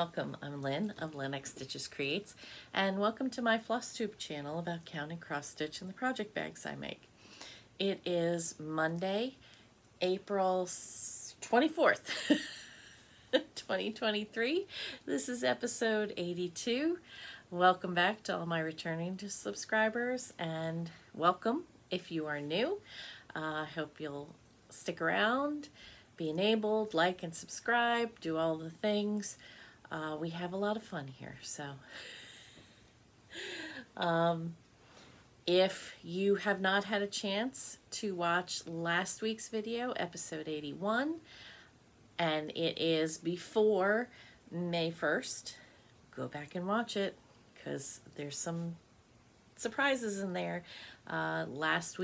welcome. I'm Lynn of Lynn X Stitches Creates, and welcome to my Flosstube channel about count and cross stitch and the project bags I make. It is Monday, April 24th, 2023. This is episode 82. Welcome back to all my returning subscribers, and welcome if you are new. I hope you'll stick around, be enabled, like and subscribe, do all the things. We have a lot of fun here, so if you have not had a chance to watch last week's video, episode 81, and it is before May 1st, go back and watch it because there's some surprises in there. Last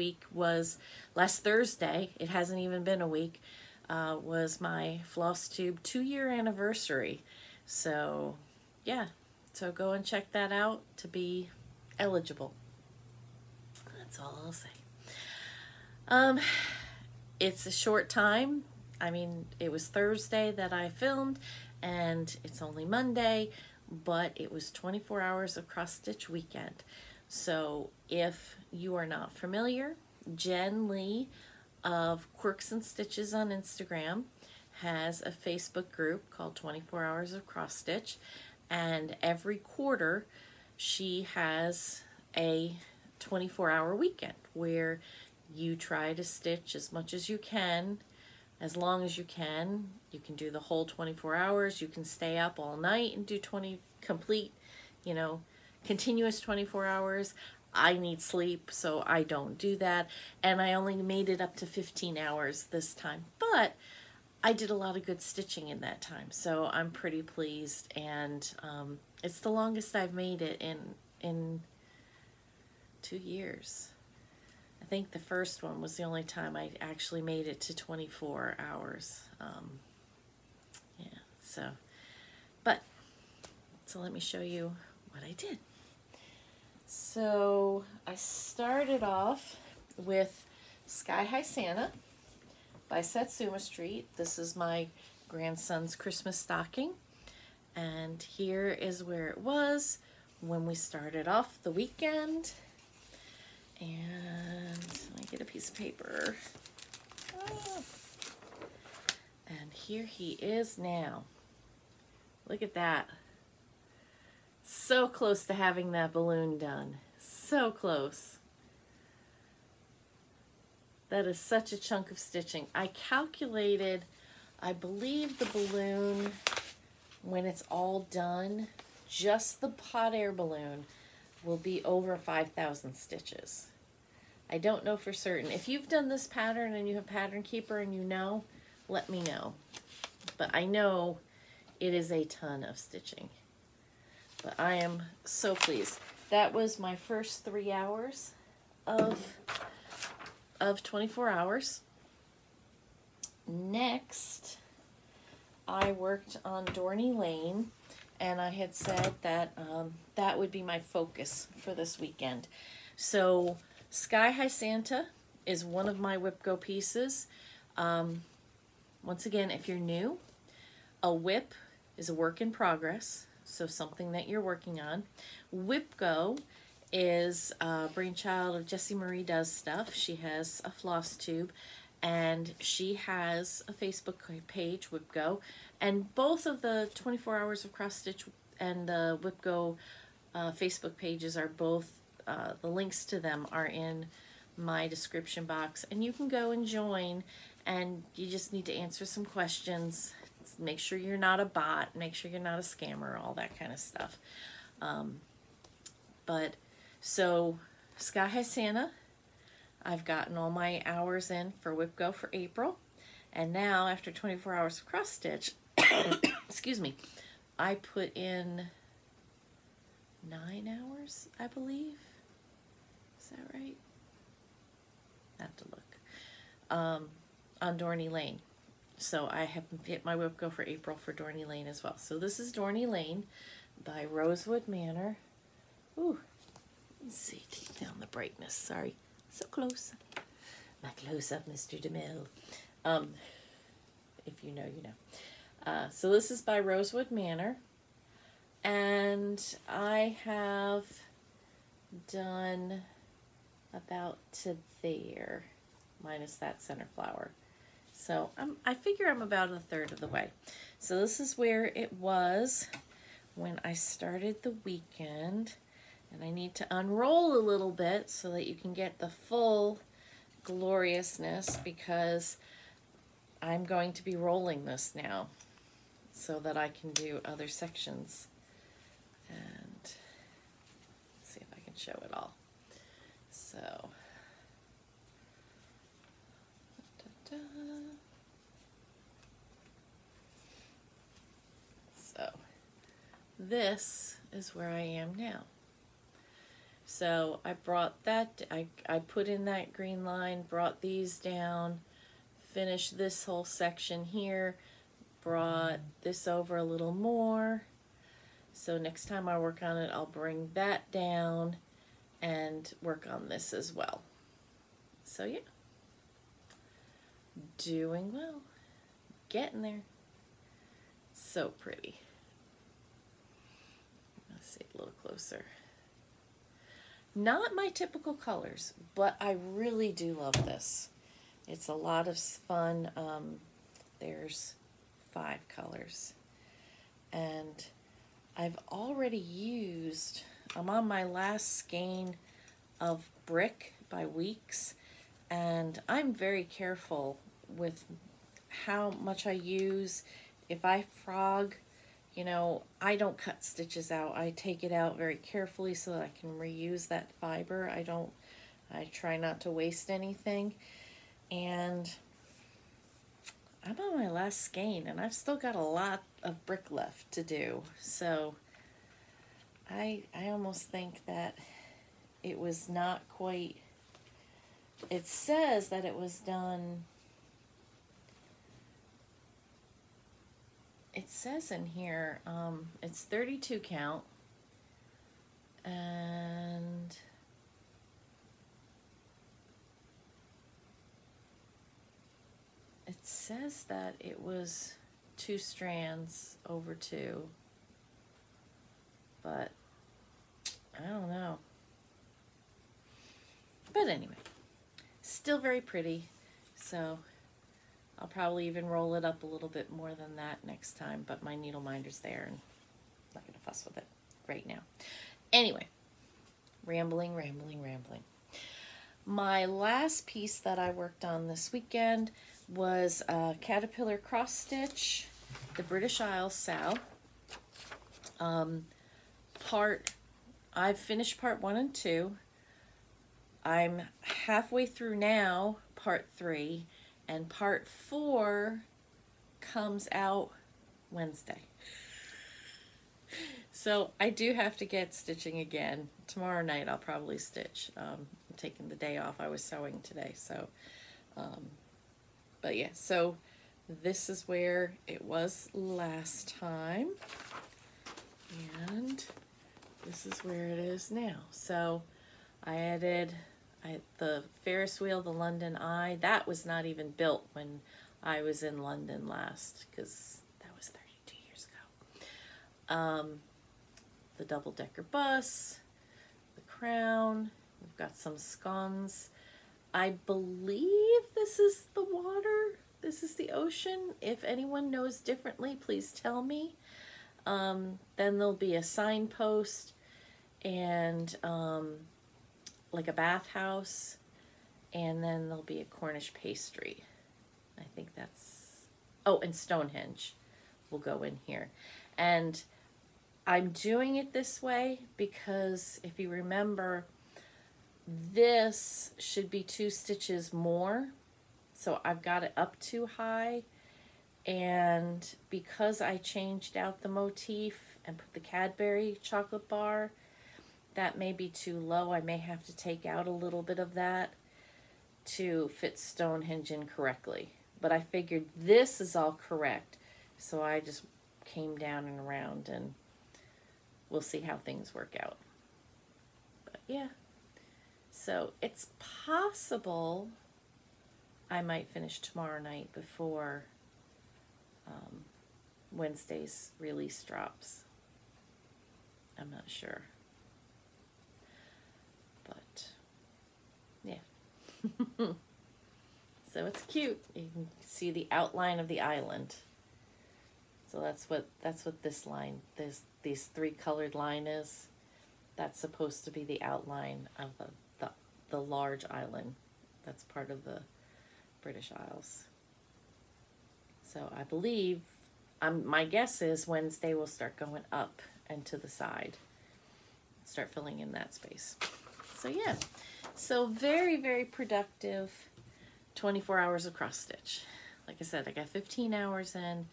Thursday, it hasn't even been a week, was my Flosstube 2-year anniversary. So yeah, so go and check that out to be eligible. That's all I'll say. It's a short time. I mean, it was Thursday that I filmed and it's only Monday, but it was 24 hours of cross stitch weekend. So if you are not familiar, Jen Lee of Quirks and Stitches on Instagram has a Facebook group called 24 Hours of Cross Stitch, and every quarter she has a 24-hour weekend where you try to stitch as much as you can, as long as you can. You can do the whole 24 hours. You can stay up all night and do continuous 24 hours. I need sleep, so I don't do that. And I only made it up to 15 hours this time. But I did a lot of good stitching in that time, so I'm pretty pleased. And it's the longest I've made it in 2 years. I think the first one was the only time I actually made it to 24 hours. So let me show you what I did. So I started off with Sky High Santa by Satsuma Street. This is my grandson's Christmas stocking. And here is where it was when we started off the weekend. And let me get a piece of paper. And here he is now. Look at that. So close to having that balloon done. So close. That is such a chunk of stitching. I calculated, I believe the balloon, when it's all done, just the hot air balloon will be over 5,000 stitches. I don't know for certain. If you've done this pattern and you have Pattern Keeper and you know, let me know. But I know it is a ton of stitching. But I am so pleased. That was my first 3 hours of 24 hours. Next, I worked on Dorney Lane, and I had said that that would be my focus for this weekend. So Sky High Santa is one of my whip go pieces. Once again, if you're new, a whip is a work in progress. So something that you're working on. Whip Go is a brainchild of Jessie Marie Does Stuff. She has a floss tube and she has a Facebook page, Whip Go. And both of the 24 Hours of Cross Stitch and the Whip Go Facebook pages are both, the links to them are in my description box. And you can go and join, and you just need to answer some questions. Make sure you're not a bot, make sure you're not a scammer, all that kind of stuff. So Sky High Santa, I've gotten all my hours in for Whip Go for April. And now after 24 hours of cross stitch, excuse me, I put in 9 hours, I believe. Is that right? I have to look. On Dorney Lane. So I have hit my Whip Go for April for Dorney Lane as well. So this is Dorney Lane by Rosewood Manor. Ooh, let's see, take down the brightness. Sorry, so close. My close-up, Mr. DeMille. If you know, you know. So this is by Rosewood Manor. And I have done about to there, minus that center flower. So I figure I'm about a third of the way. So this is where it was when I started the weekend. And I need to unroll a little bit so that you can get the full gloriousness, because I'm going to be rolling this now so that I can do other sections. And let's see if I can show it all. So, so this is where I am now. So I brought that, I put in that green line, brought these down, finished this whole section here, brought this over a little more. So next time I work on it, I'll bring that down and work on this as well. So yeah, doing well, getting there. So pretty. Let's see a little closer. Not my typical colors, but I really do love this. It's a lot of fun. There's 5 colors. And I've already used, I'm on my last skein of Brick by Weeks, and I'm very careful with how much I use. If I frog, you know, I don't cut stitches out. I take it out very carefully so that I can reuse that fiber. I try not to waste anything. And I'm on my last skein, and I've still got a lot of brick left to do. So I almost think that it was not quite, it says that it was done, it says in here, it's 32 count, and it says that it was 2 strands over 2, but I don't know. But anyway, still very pretty, so I'll probably even roll it up a little bit more than that next time, but my needle minder's there and I'm not going to fuss with it right now. Anyway, rambling. My last piece that I worked on this weekend was a caterpillar cross stitch, the British Isles sow. I've finished part 1 and 2. I'm halfway through now, part 3, and part 4 comes out Wednesday. So I do have to get stitching again. Tomorrow night I'll probably stitch. I'm taking the day off. I was sewing today, so but yeah, so this is where it was last time, and this is where it is now. So I added the Ferris wheel, the London Eye. That was not even built when I was in London last, because that was 32 years ago. The double-decker bus, the crown. We've got some scones. I believe this is the water. This is the ocean. If anyone knows differently, please tell me. Then there'll be a signpost and like a bathhouse, and then there'll be a Cornish pastry. I think that's, oh, and Stonehenge will go in here. And I'm doing it this way because if you remember, this should be 2 stitches more. So I've got it up too high, and because I changed out the motif and put the Cadbury chocolate bar, that may be too low. I may have to take out a little bit of that to fit Stonehenge in correctly. But I figured this is all correct, so I just came down and around, and we'll see how things work out. But yeah, so it's possible I might finish tomorrow night before Wednesday's release drops. I'm not sure. But, yeah. So it's cute. You can see the outline of the island. So that's what this line, these three colored line is. That's supposed to be the outline of the large island. That's part of the British Isles. So I believe, my guess is Wednesday we'll start going up and to the side. Start filling in that space. So yeah, so very, very productive 24 hours of cross stitch. Like I said, I got 15 hours in,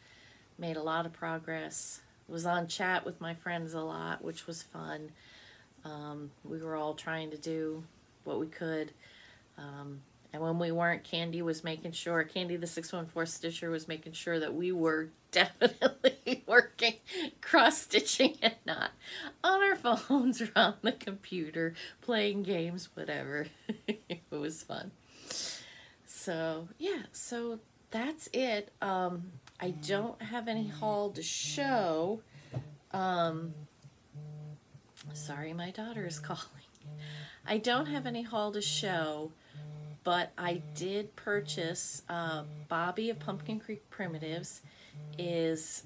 made a lot of progress, was on chat with my friends a lot, which was fun. We were all trying to do what we could. And when we weren't, Candy was making sure, Candy the 614 Stitcher was making sure that we were definitely working, cross-stitching and not on our phones or on the computer, playing games, whatever. It was fun. So, yeah, so that's it. I don't have any haul to show. Sorry, my daughter is calling. I don't have any haul to show, but I did purchase, Bobby of Pumpkin Creek Primitives has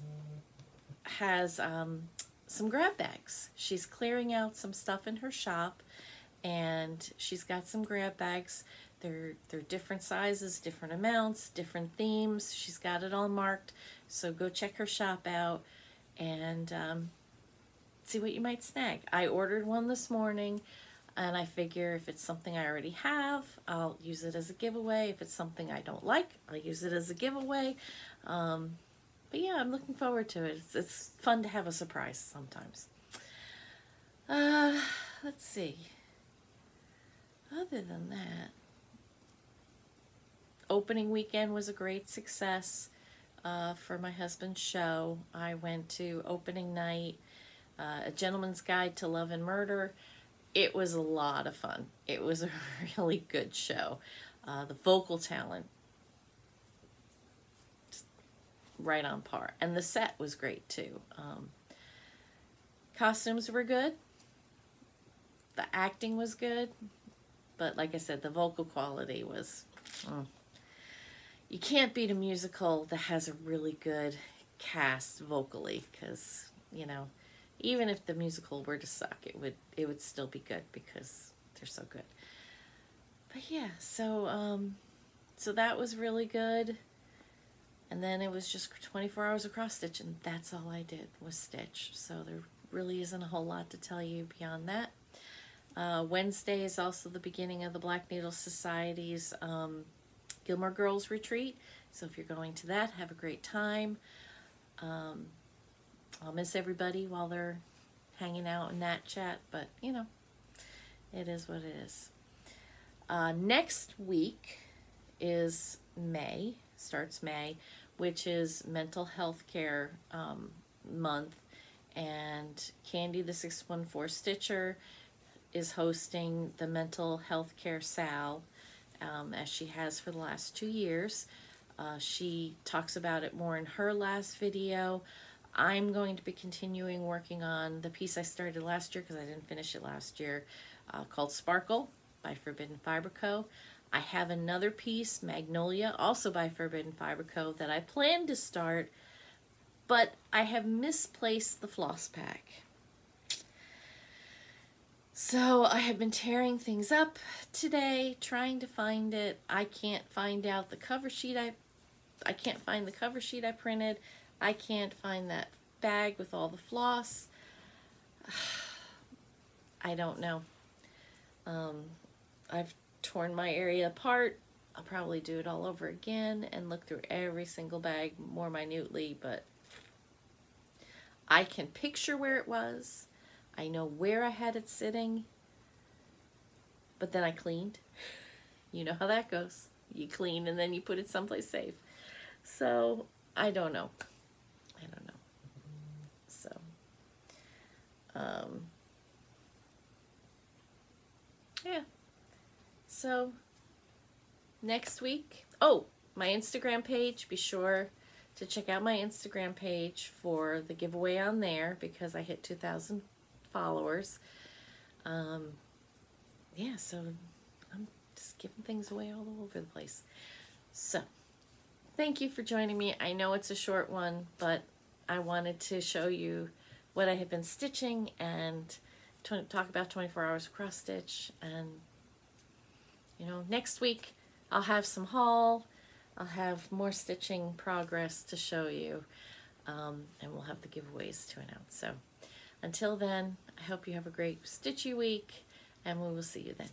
some grab bags. She's clearing out some stuff in her shop, and she's got some grab bags. They're different sizes, different amounts, different themes. She's got it all marked, so go check her shop out and see what you might snag. I ordered one this morning, and I figure if it's something I already have, I'll use it as a giveaway. If it's something I don't like, I'll use it as a giveaway. But yeah, I'm looking forward to it. It's fun to have a surprise sometimes. Let's see. Other than that, opening weekend was a great success for my husband's show. I went to opening night, A Gentleman's Guide to Love and Murder. It was a lot of fun. It was a really good show. The vocal talent, right on par. And the set was great too. Costumes were good. The acting was good. But like I said, the vocal quality was... You can't beat a musical that has a really good cast vocally, because, you know, even if the musical were to suck, it would still be good because they're so good. But yeah, so that was really good. And then it was just 24 hours of cross stitch, and that's all I did was stitch. So there really isn't a whole lot to tell you beyond that. Wednesday is also the beginning of the Black Needle Society's Gilmore Girls retreat. So if you're going to that, have a great time. I'll miss everybody while they're hanging out in that chat, but you know, it is what it is. Next week is May, starts May, which is Mental Health Care month, and Candy the 614 Stitcher is hosting the Mental Health Care Sal, as she has for the last 2 years. She talks about it more in her last video. I'm going to be continuing working on the piece I started last year, because I didn't finish it last year, called Sparkle by Forbidden Fiber Co. I have another piece, Magnolia, also by Forbidden Fiber Co., that I plan to start, but I have misplaced the floss pack. So I have been tearing things up today, trying to find it. I can't find out the cover sheet. I can't find the cover sheet I printed. I can't find that bag with all the floss. I don't know. I've torn my area apart. I'll probably do it all over again and look through every single bag more minutely, but I can picture where it was. I know where I had it sitting, but then I cleaned. You know how that goes. You clean and then you put it someplace safe. So, I don't know. I don't know. So, yeah. So, next week, oh, my Instagram page, be sure to check out my Instagram page for the giveaway on there, because I hit 2,000 followers. Yeah, so I'm just giving things away all over the place. So, thank you for joining me. I know it's a short one, but I wanted to show you what I have been stitching and talk about 24 hours of cross stitch. And you know, next week I'll have some haul, I'll have more stitching progress to show you, and we'll have the giveaways to announce. So until then, I hope you have a great stitchy week, and we will see you then.